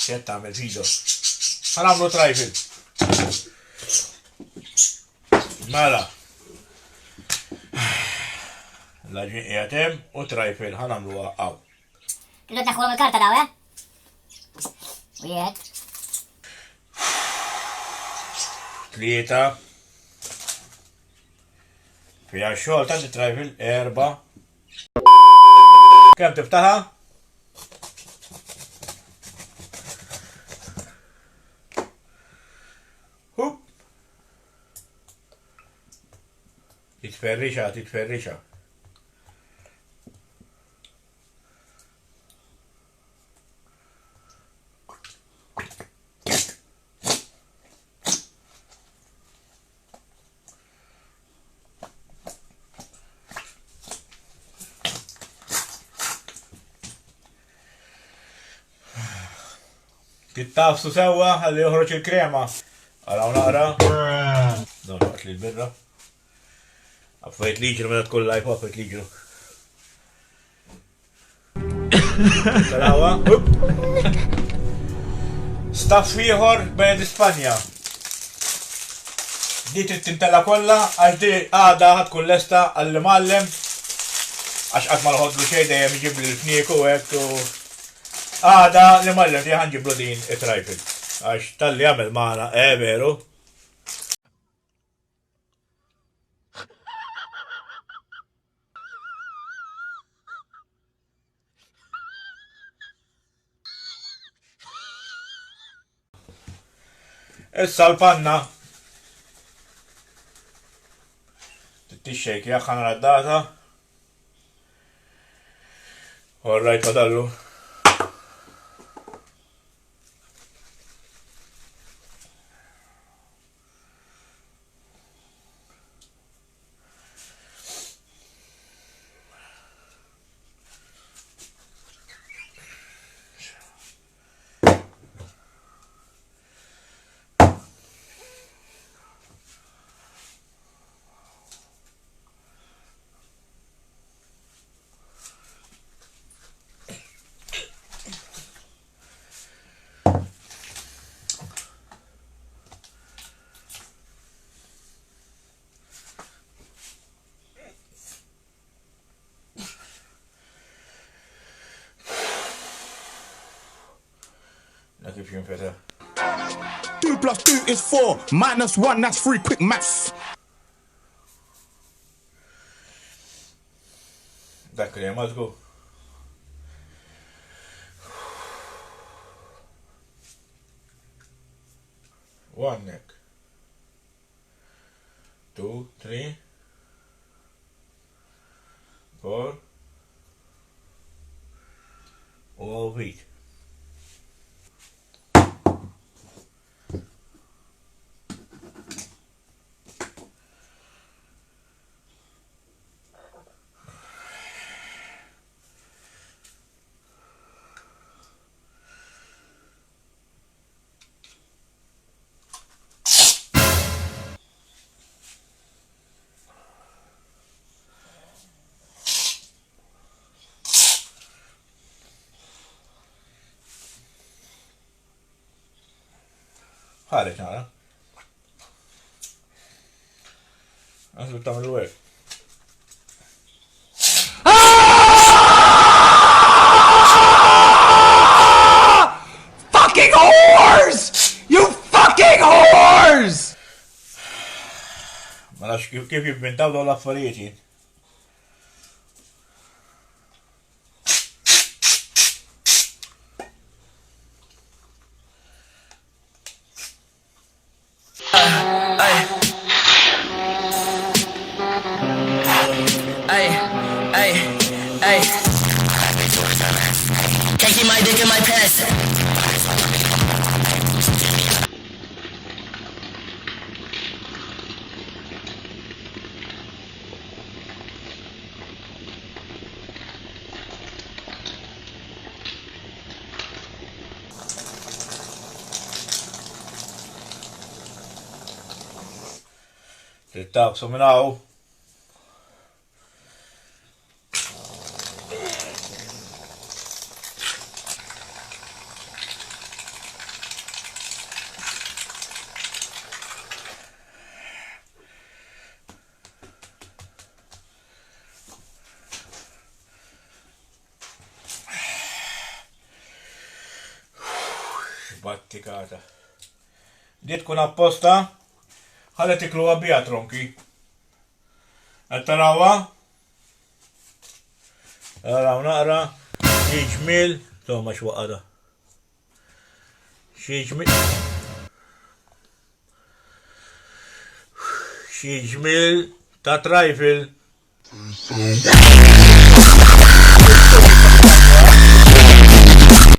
Xed tagħmel fido. Ħanamlu trifle. Mela. Laġin qiegħed u trifle ħanamlu għaw. Tidu tneħħulhom il-karta daw, Wieħed. 3. Fija xogħol ta' trifle 4. Kemm tiftaħa? Hup. Titferrixa. Tittafsu sewa għalli joħroġ il-krema. Għaraw naqra. Dawn waqt li l-birra. Għaffajt liġru mela tkun lajf għaffajt liġru. Talawa. Staff ieħor bejn Ispanja. Di trid tintella kollha għax di għada ħatkun lesta għall-mallem għax qatt ma nħoddlu xejn dejjem iġib li l-fnieku hekk u għada li mallem di ħanġiblu din it-trifle. Għax tal-li għamil maħna, veru. Issa l-panna. Tittixxejk jaħħana l-data. Orrajt fadallu. Kif jinfeta. 2 + 2 is 4, -1, that's 3, quick maths. Dak li mazgu. One neck. 2, 3, 4. All week. ħareġ nara. Għazbu tamlu għek. Fucking whores! You fucking whores! Ma nafx kif jibbintaw daw l-affarijiet. Hey, taking my dick in my pants. Tittabsu minn hawn. Battikata. Dit tkun apposta, ħallet iklu għabbija tronki. Għattarawa? Għaraw naqra, xieġmil, tomma xwaqada. Xieġmil ta' trajfil.